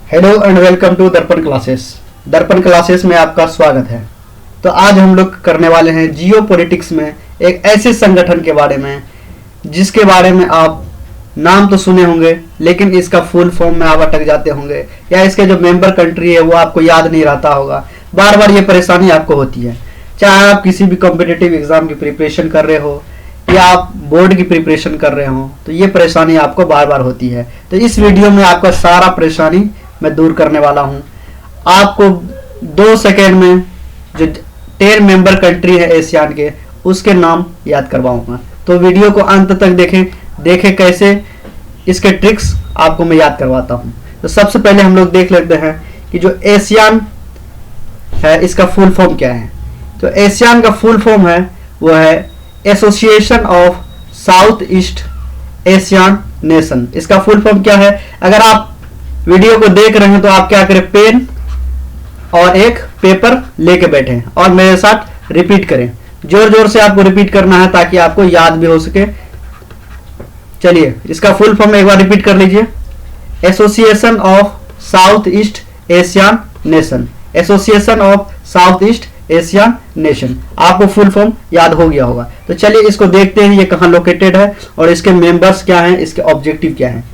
Hello and welcome to दर्पण classes. दर्पण classes में आपका स्वागत है। तो आज हम लोग करने वाले हैं जियो पॉलिटिक्स में एक ऐसे संगठन के बारे में जिसके बारे में आप नाम तो सुने होंगे लेकिन इसका फुल फॉर्म में आप अटक जाते होंगे या इसके जो मेंबर कंट्री है वो आपको याद नहीं रहता होगा। बार बार ये परेशानी आपको होती है, चाहे आप किसी भी कॉम्पिटिटिव एग्जाम की प्रिपरेशन कर रहे हो या आप बोर्ड की प्रिपरेशन कर रहे हो, तो ये परेशानी आपको बार बार होती है। तो इस वीडियो में आपका सारा परेशानी मैं दूर करने वाला हूं। आपको 2 सेकेंड में जो 10 मेंबर कंट्री है एशियान के उसके नाम याद करवाऊंगा। तो वीडियो को अंत तक देखें कैसे इसके ट्रिक्स आपको मैं याद करवाता हूं। तो सबसे पहले हम लोग देख लेते हैं कि जो एशियान है इसका फुल फॉर्म क्या है। तो एशियान का फुल फॉर्म है वो है association of south east Asian nation. इसका फुल फॉर्म क्या है? अगर आप वीडियो को देख रहे हैं तो आप क्या करें, पेन और एक पेपर लेके बैठे और मेरे साथ रिपीट करें। जोर जोर से आपको रिपीट करना है ताकि आपको याद भी हो सके। चलिए इसका फुल फॉर्म एक बार रिपीट कर लीजिए। Association of south east Asian nation. Association of south east Asian nation. आपको फुल फॉर्म याद हो गया होगा। तो चलिए इसको देखते हैं ये कहाँ लोकेटेड है और इसके मेंबर्स क्या हैं, इसके ऑब्जेक्टिव क्या है।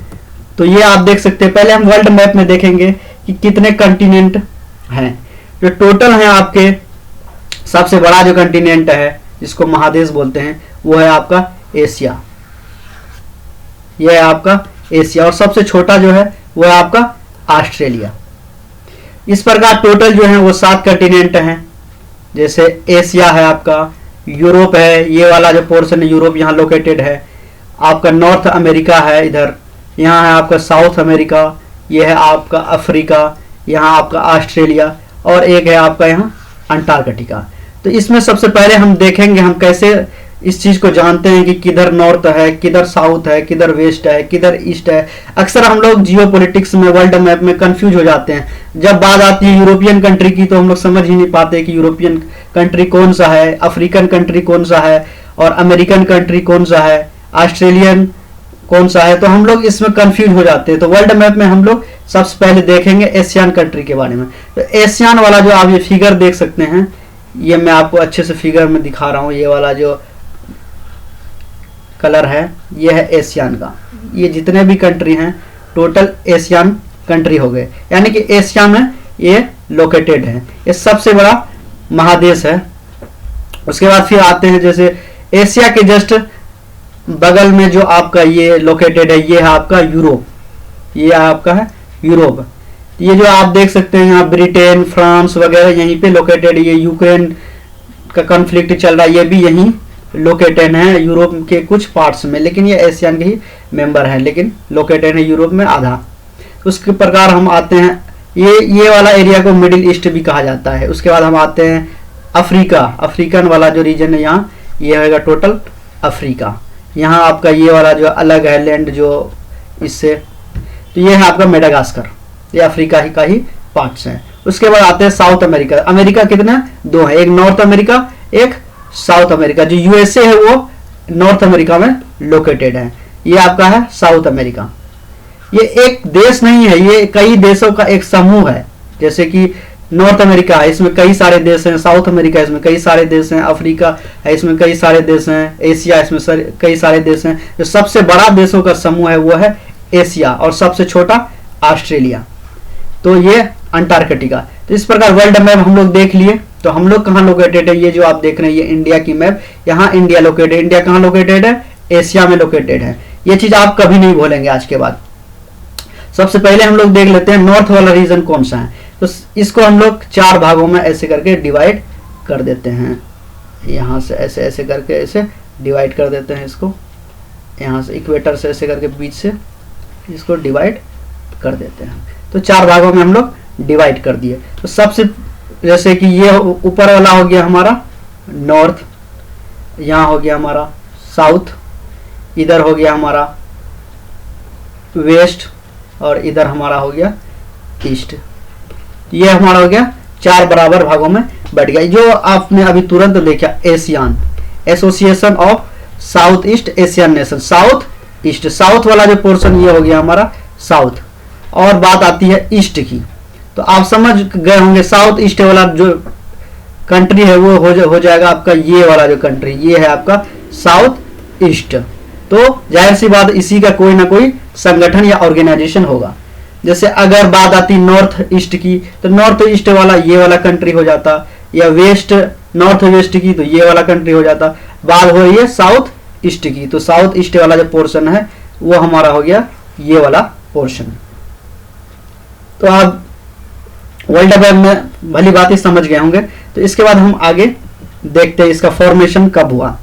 तो ये आप देख सकते हैं। पहले हम वर्ल्ड मैप में देखेंगे कि कितने कंटिनेंट हैं। जो टोटल हैं आपके, सबसे बड़ा जो कंटिनेंट है जिसको महादेश बोलते हैं वो है आपका एशिया। यह है आपका एशिया। और सबसे छोटा जो है वो है आपका ऑस्ट्रेलिया। इस प्रकार टोटल जो है वो 7 कंटिनेंट हैं। जैसे एशिया है, आपका यूरोप है, ये वाला जो पोर्शन है यूरोप यहाँ लोकेटेड है। आपका नॉर्थ अमेरिका है, इधर यहाँ है आपका साउथ अमेरिका, ये है आपका अफ्रीका, यहाँ आपका ऑस्ट्रेलिया और एक है आपका यहाँ अंटार्कटिका। तो इसमें सबसे पहले हम देखेंगे हम कैसे इस चीज को जानते हैं कि किधर नॉर्थ है, किधर साउथ है, किधर वेस्ट है, किधर ईस्ट है। अक्सर हम लोग जियो पॉलिटिक्स में वर्ल्ड मैप में कंफ्यूज हो जाते हैं। जब बात आती है यूरोपियन कंट्री की तो हम लोग समझ ही नहीं पाते कि यूरोपियन कंट्री कौन सा है, अफ्रीकन कंट्री कौन सा है और अमेरिकन कंट्री कौन सा है, ऑस्ट्रेलियन कौन सा है। तो हम लोग इसमें कंफ्यूज हो जाते हैं। तो वर्ल्ड मैप में हम लोग सबसे पहले देखेंगे एशियन कंट्री के बारे में। तो एशियन वाला जो आप ये फिगर देख सकते हैं, ये मैं आपको अच्छे से फिगर में दिखा रहा हूँ। ये वाला जो कलर है ये है एशियन का। ये जितने भी कंट्री हैं टोटल एशियन कंट्री हो गए, यानी कि एशिया में ये लोकेटेड है। ये सबसे बड़ा महादेश है। उसके बाद फिर आते हैं जैसे एशिया के जस्ट बगल में जो आपका ये लोकेटेड है ये है आपका यूरोप। ये आपका है यूरोप। ये जो आप देख सकते हैं यहाँ ब्रिटेन, फ्रांस वगैरह यहीं पे लोकेटेड। ये यूक्रेन का कॉन्फ्लिक्ट चल रहा है, ये भी यहीं लोकेटेड है यूरोप के कुछ पार्ट्स में, लेकिन ये एशियन के ही मेंबर है लेकिन लोकेटेड है यूरोप में आधा। उसके प्रकार हम आते हैं ये वाला एरिया को मिडिल ईस्ट भी कहा जाता है। उसके बाद हम आते हैं अफ्रीका। अफ्रीकन वाला जो रीजन है यहाँ ये होगा टोटल अफ्रीका। यहाँ आपका ये वाला जो अलग है लैंड जो इससे, तो ये है आपका मेडागास्कर। ये अफ्रीका ही का ही पार्ट्स हैं। उसके बाद आते हैं साउथ अमेरिका। अमेरिका कितने? 2 है, एक नॉर्थ अमेरिका, एक साउथ अमेरिका। जो यूएसए है वो नॉर्थ अमेरिका में लोकेटेड है। ये आपका है साउथ अमेरिका। ये एक देश नहीं है, ये कई देशों का एक समूह है। जैसे कि नॉर्थ अमेरिका है, इसमें कई सारे देश हैं। साउथ अमेरिका इसमें कई सारे देश हैं। अफ्रीका है, इसमें कई सारे देश हैं। एशिया इसमें कई सारे देश हैं। जो सबसे बड़ा देशों का समूह है वो है एशिया और सबसे छोटा ऑस्ट्रेलिया। तो ये अंटार्कटिका। तो इस प्रकार वर्ल्ड मैप हम लोग देख लिए। तो हम लोग कहाँ लोकेटेड है, ये जो आप देख रहे हैं ये इंडिया की मैप। यहाँ इंडिया लोकेटेड है। इंडिया कहाँ लोकेटेड है? एशिया में लोकेटेड है। ये चीज आप कभी नहीं भूलेंगे आज के बाद। सबसे पहले हम लोग देख लेते हैं नॉर्थ वाला रीजन कौन सा है। तो इसको हम लोग 4 भागों में ऐसे करके डिवाइड कर देते हैं। यहाँ से ऐसे ऐसे करके ऐसे डिवाइड कर देते हैं इसको। यहाँ से इक्वेटर से ऐसे करके बीच से इसको डिवाइड कर देते हैं। तो 4 भागों में हम लोग डिवाइड कर दिए। तो सबसे जैसे कि ये ऊपर वाला हो गया हमारा नॉर्थ, यहाँ हो गया हमारा साउथ, इधर हो गया हमारा वेस्ट और इधर हमारा हो गया ईस्ट। ये हमारा हो गया 4 बराबर भागों में बढ़ गया। जो आपने अभी तुरंत देखा Asian, association of south east Asian nation, south east, south वाला जो पोर्शन ये हो गया हमारा साउथ। और बात आती है ईस्ट की, तो आप समझ गए होंगे साउथ ईस्ट वाला जो कंट्री है वो हो जाएगा आपका ये वाला जो कंट्री, ये है आपका साउथ ईस्ट। तो जाहिर सी बात इसी का कोई ना कोई संगठन या ऑर्गेनाइजेशन होगा। जैसे अगर बात आती नॉर्थ ईस्ट की, तो नॉर्थ ईस्ट वाला ये वाला कंट्री हो जाता, या वेस्ट नॉर्थ वेस्ट की तो ये वाला कंट्री हो जाता। बात हो रही है साउथ ईस्ट की, तो साउथ ईस्ट वाला जो पोर्शन है वो हमारा हो गया ये वाला पोर्शन। तो आप वर्ल्ड वेब में भली बात ही समझ गए होंगे। तो इसके बाद हम आगे देखते हैं इसका फॉर्मेशन कब हुआ।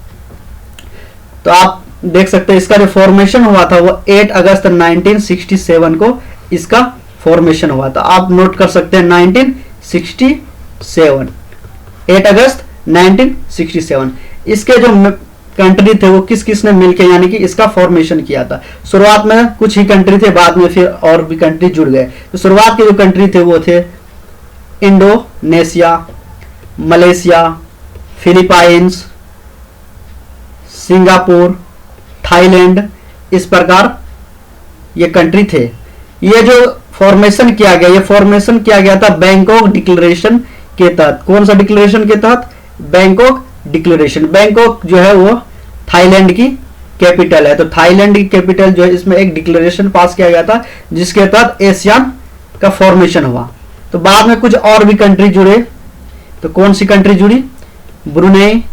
तो आप देख सकते हैं इसका जो फॉर्मेशन हुआ था वो 8 अगस्त 1967 को इसका फॉर्मेशन हुआ था। आप नोट कर सकते हैं 1967, 8 अगस्त 1967। इसके जो कंट्री थे वो किस किस ने मिलकर यानी कि इसका फॉर्मेशन किया था। शुरुआत में कुछ ही कंट्री थे, बाद में फिर और भी कंट्री जुड़ गए। तो शुरुआत के जो कंट्री थे वो थे Indonesia, Malaysia, Philippines, Singapore, Thailand, इस प्रकार ये कंट्री थे। ये जो फॉर्मेशन किया गया, ये फॉर्मेशन किया गया था बैंकॉक डिक्लेरेशन के तहत। कौन सा डिक्लेरेशन के तहत? Bangkok declaration. बैंकॉक जो है वो थाईलैंड की कैपिटल है, तो थाईलैंड की कैपिटल जो है इसमें एक डिक्लेरेशन पास किया गया था जिसके तहत एशियान का फॉर्मेशन हुआ। तो बाद में कुछ और भी कंट्री जुड़े। तो कौन सी कंट्री जुड़ी? Brunei,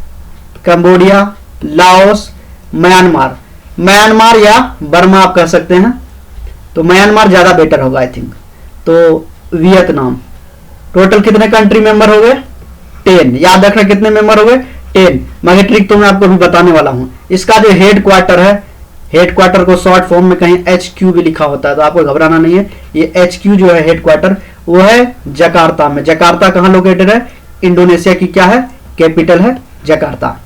Cambodia, Laos, Myanmar. Myanmar या बर्मा आप कह सकते हैं, तो म्यांमार ज्यादा बेटर होगा आई थिंक। तो वियतनाम। टोटल कितने कंट्री मेंबर हो गए? 10। याद रखना कितने मेंबर हो गए? 10। मगर ट्रिक तो मैं आपको भी बताने वाला हूं। इसका जो हेड क्वार्टर है, हेड क्वार्टर को शॉर्ट फॉर्म में कहीं HQ भी लिखा होता है, तो आपको घबराना नहीं है। ये HQ जो है हेड क्वार्टर वो है जकार्ता में। जकार्ता कहां लोकेटेड है? इंडोनेशिया की क्या है? कैपिटल है जकार्ता।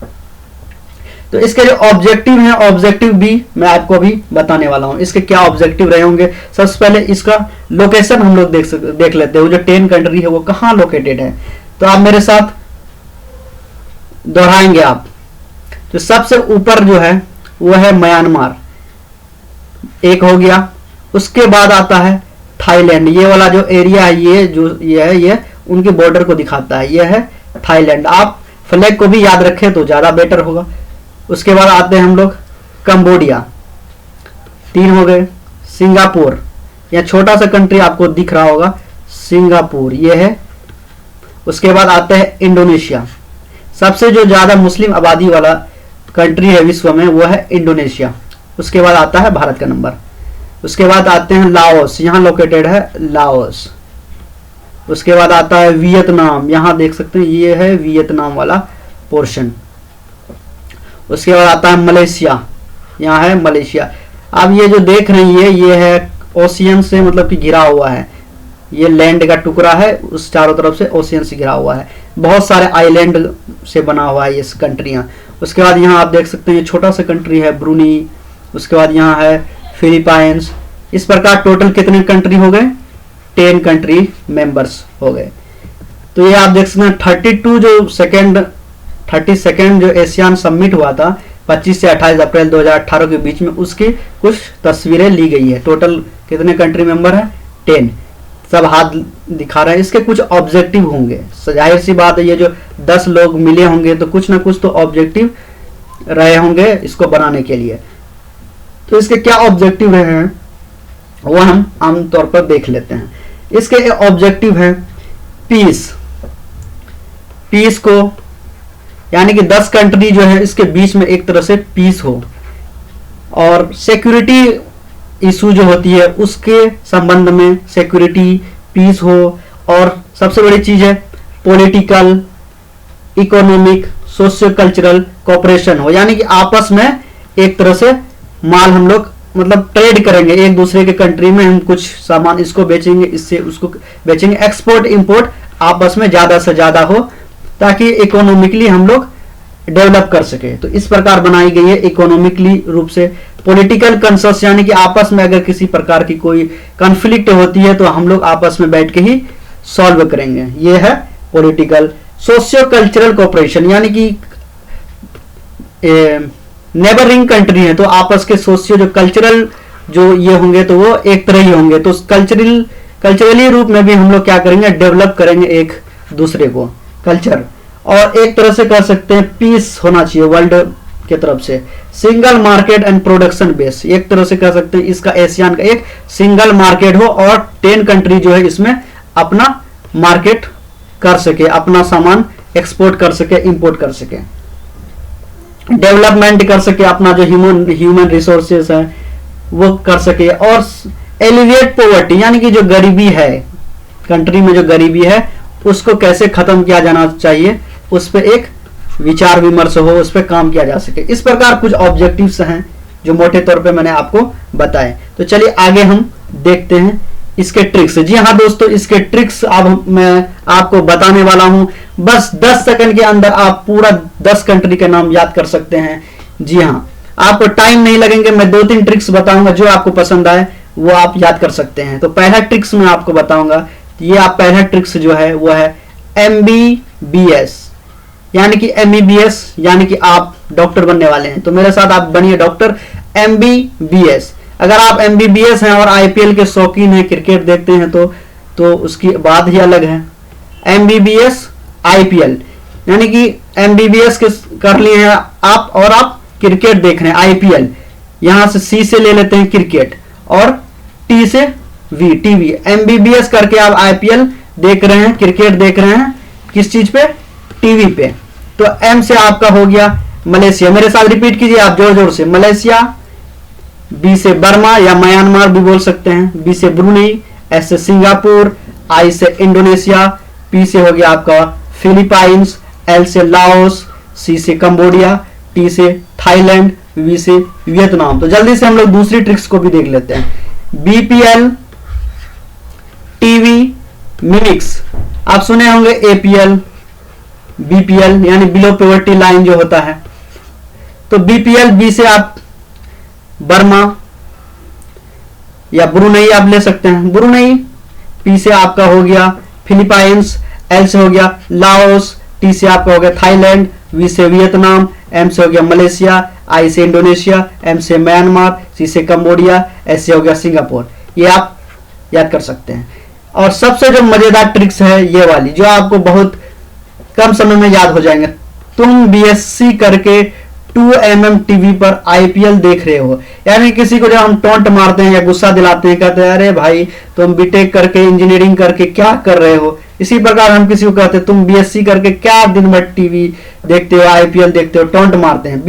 तो इसके जो ऑब्जेक्टिव हैं, ऑब्जेक्टिव भी मैं आपको अभी बताने वाला हूं। इसके क्या ऑब्जेक्टिव रहे होंगे? सबसे पहले इसका लोकेशन हम लोग देख लेते हैं। वो जो 10 कंट्री है वो कहां लोकेटेड है, तो आप मेरे साथ दोहराएंगे आप। तो सबसे ऊपर जो है वो है म्यांमार, एक हो गया। उसके बाद आता है थाईलैंड। ये वाला जो एरिया है ये उनके बॉर्डर को दिखाता है, ये है थाईलैंड। आप फ्लैग को भी याद रखें तो ज्यादा बेटर होगा। उसके बाद आते हैं हम लोग कंबोडिया, 3 हो गए। सिंगापुर, यह छोटा सा कंट्री आपको दिख रहा होगा, सिंगापुर ये है। उसके बाद आते हैं इंडोनेशिया। सबसे जो ज्यादा मुस्लिम आबादी वाला कंट्री है विश्व में वो है इंडोनेशिया। उसके बाद आता है भारत का नंबर। उसके बाद आते हैं लाओस, यहां लोकेटेड है लाओस। उसके बाद आता है वियतनाम, यहां देख सकते हैं ये है वियतनाम वाला पोर्शन। उसके बाद आता है मलेशिया, यहाँ है मलेशिया। अब ये जो देख रही है ये है ओशियन से मतलब कि घिरा हुआ है, ये लैंड का टुकड़ा है, उस चारों तरफ से ओशियन से घिरा हुआ है। बहुत सारे आइलैंड से बना हुआ है ये कंट्रियां। उसके बाद यहाँ आप देख सकते हैं ये छोटा सा कंट्री है ब्रूनी। उसके बाद यहाँ है फिलीपाइंस। इस प्रकार टोटल कितने कंट्री हो गए? 10 कंट्री मेंबर्स हो गए। तो ये आप देख सकते हैं 32nd जो एशियान समिट हुआ था 25 से 28 अप्रैल 2018 के बीच में, उसकी कुछ तस्वीरें ली गई है। टोटल कितने कंट्री मेंबर है? 10। सब हाथ दिखा रहे हैं। इसके कुछ ऑब्जेक्टिव होंगे, जाहिर सी बात है ये जो 10 लोग मिले होंगे तो कुछ ना कुछ तो ऑब्जेक्टिव रहे होंगे इसको बनाने के लिए। तो इसके क्या ऑब्जेक्टिव रहे हैं वो हम आमतौर पर देख लेते हैं। इसके ऑब्जेक्टिव है पीस को, यानी कि 10 कंट्री जो है इसके बीच में एक तरह से पीस हो, और सिक्योरिटी इशू जो होती है उसके संबंध में सिक्योरिटी पीस हो, और सबसे बड़ी चीज है political, economic, socio cultural cooperation हो, यानी कि आपस में एक तरह से माल हम लोग मतलब ट्रेड करेंगे एक दूसरे के कंट्री में। हम कुछ सामान इसको बेचेंगे, इससे उसको बेचेंगे, एक्सपोर्ट इंपोर्ट आपस में ज्यादा से ज्यादा हो ताकि इकोनॉमिकली हम लोग डेवलप कर सके। तो इस प्रकार बनाई गई है इकोनॉमिकली रूप से। पॉलिटिकल कंसेंसस, यानी कि आपस में अगर किसी प्रकार की कोई कॉन्फ्लिक्ट होती है तो हम लोग आपस में बैठ के ही सॉल्व करेंगे, ये है पॉलिटिकल। सोशियो कल्चरल कोऑपरेशन, यानी कि नेबरिंग कंट्री है तो आपस के सोशियो जो कल्चरल जो ये होंगे तो वो एक तरह ही होंगे। तो कल्चरली रूप में भी हम लोग क्या करेंगे, डेवलप करेंगे एक दूसरे को कल्चर। और एक तरह से कह सकते हैं पीस होना चाहिए वर्ल्ड के तरफ से। Single market and production base, एक तरह से कह सकते हैं इसका एशियन का एक सिंगल मार्केट हो और 10 कंट्री जो है इसमें अपना मार्केट कर सके, अपना सामान एक्सपोर्ट कर सके, इंपोर्ट कर सके, डेवलपमेंट कर सके, अपना जो ह्यूमन रिसोर्सेस है वो कर सके। और एलिविएट पॉवर्टी, यानी कि जो गरीबी है कंट्री में, जो गरीबी है उसको कैसे खत्म किया जाना चाहिए, उस पर एक विचार विमर्श हो, उस पर काम किया जा सके। इस प्रकार कुछ ऑब्जेक्टिव्स हैं जो मोटे तौर पे मैंने आपको बताए। तो चलिए आगे हम देखते हैं इसके ट्रिक्स। जी हाँ दोस्तों, इसके ट्रिक्स अब मैं आपको बताने वाला हूं। बस 10 सेकंड के अंदर आप पूरा 10 कंट्री के नाम याद कर सकते हैं। जी हाँ, आपको टाइम नहीं लगेंगे, मैं 2-3 ट्रिक्स बताऊंगा, जो आपको पसंद आए वो आप याद कर सकते हैं। तो पहला ट्रिक्स मैं आपको बताऊंगा, ये आप पहला ट्रिक्स जो है वो है MBBS, यानी कि MBBS यानी कि आप डॉक्टर बनने वाले हैं, तो मेरे साथ आप बनिए डॉक्टर MBBS। अगर आप MBBS हैं और IPL के शौकीन हैं, क्रिकेट देखते हैं, तो उसकी बात ही अलग है। MBBS IPL यानी कि MBBS के कर लिए हैं आप और आप क्रिकेट देख रहे हैं IPL, यहां से C से ले लेते हैं क्रिकेट और T से V टीवी। MBBS करके आप IPL देख रहे हैं, क्रिकेट देख रहे हैं, किस चीज पे, टीवी पे। तो M से आपका हो गया मलेशिया, मेरे साथ रिपीट कीजिए आप जोर जोर से, मलेशिया। B से बर्मा या म्यांमार भी बोल सकते हैं, B से ब्रुनेई, S से सिंगापुर, I से इंडोनेशिया, P से हो गया आपका फिलीपाइंस, L से लाओस, C से कंबोडिया, T से थाईलैंड, V से वियतनाम। तो जल्दी से हम लोग दूसरी ट्रिक्स को भी देख लेते हैं। BPL, टीवी, मिमिक्स, आप सुने होंगे APL, BPL यानी बिलो पॉवर्टी लाइन जो होता है। तो BPL, B से आप बर्मा या ब्रुनेई आप ले सकते हैं, ब्रुनेई। P से आपका हो गया फिलीपाइंस, L से हो गया लाओस, T से आपका हो गया थाईलैंड, V से वियतनाम, M से हो गया मलेशिया, I से इंडोनेशिया, M से म्यांमार, C से कंबोडिया, S से हो गया सिंगापुर। ये आप याद कर सकते हैं। और सबसे जो मजेदार ट्रिक्स है ये वाली, जो आपको बहुत कम समय में याद हो जाएंगे। तुम BSc करके 2mm टीवी पर IPL देख रहे हो, यानी किसी को जब हम टोंट मारते हैं या गुस्सा दिलाते हैं, कहते हैं अरे भाई तुम बीटेक करके इंजीनियरिंग करके क्या कर रहे हो, इसी प्रकार हम किसी को कहते हैं तुम BSc करके क्या दिन भर टीवी देखते हो, IPL देखते हो, टोंट मारते हैं।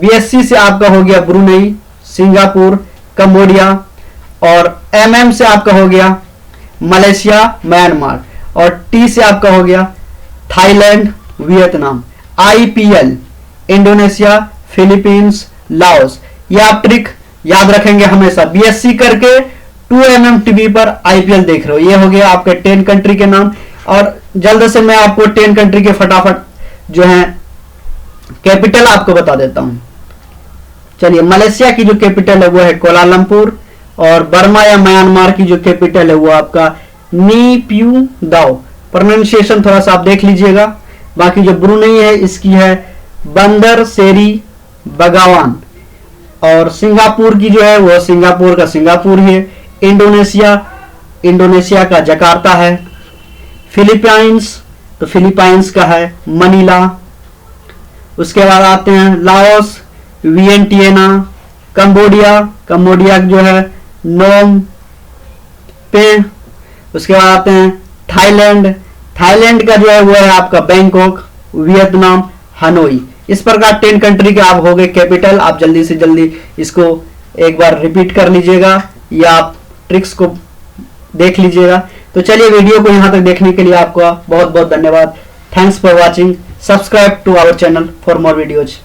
BSc से आपका हो गया ब्रुनेई, सिंगापुर, कंबोडिया, और MM से आपका हो गया मलेशिया, म्यांमार, और T से आपका हो गया Thailand, Vietnam. IPL Indonesia, Philippines, Laos. ये आप ट्रिक याद रखेंगे हमेशा। BSc करके 2mm टीवी पर IPL देख रहे हो। ये हो गया आपके 10 कंट्री के नाम। और जल्द से मैं आपको 10 कंट्री के फटाफट जो है कैपिटल आपको बता देता हूं। चलिए, मलेशिया की जो कैपिटल है वो है कोलालमपुर, और बर्मा या म्यांमार की जो कैपिटल है वो आपका नीप्यूदाओ। प्रोनाउंसिएशन थोड़ा सा आप देख लीजिएगा। बाकी जो ब्रुनेई है इसकी है बंदर सेरी बगावान, और सिंगापुर की जो है वो सिंगापुर का सिंगापुर है। इंडोनेशिया का जकार्ता है। फिलीपाइंस, तो फिलीपाइंस का है मनीला। उसके बाद आते हैं लाओस, वियंटियाना। कंबोडिया जो है नोम पे। उसके बाद आते हैं थाईलैंड का जो है वो है आपका बैंकॉक। Vietnam Hanoi. इस प्रकार 10 कंट्री के आप हो गए कैपिटल। आप जल्दी से जल्दी इसको एक बार रिपीट कर लीजिएगा या आप ट्रिक्स को देख लीजिएगा। तो चलिए, वीडियो को यहां तक देखने के लिए आपका बहुत बहुत धन्यवाद। Thanks for watching. Subscribe to our channel for more videos.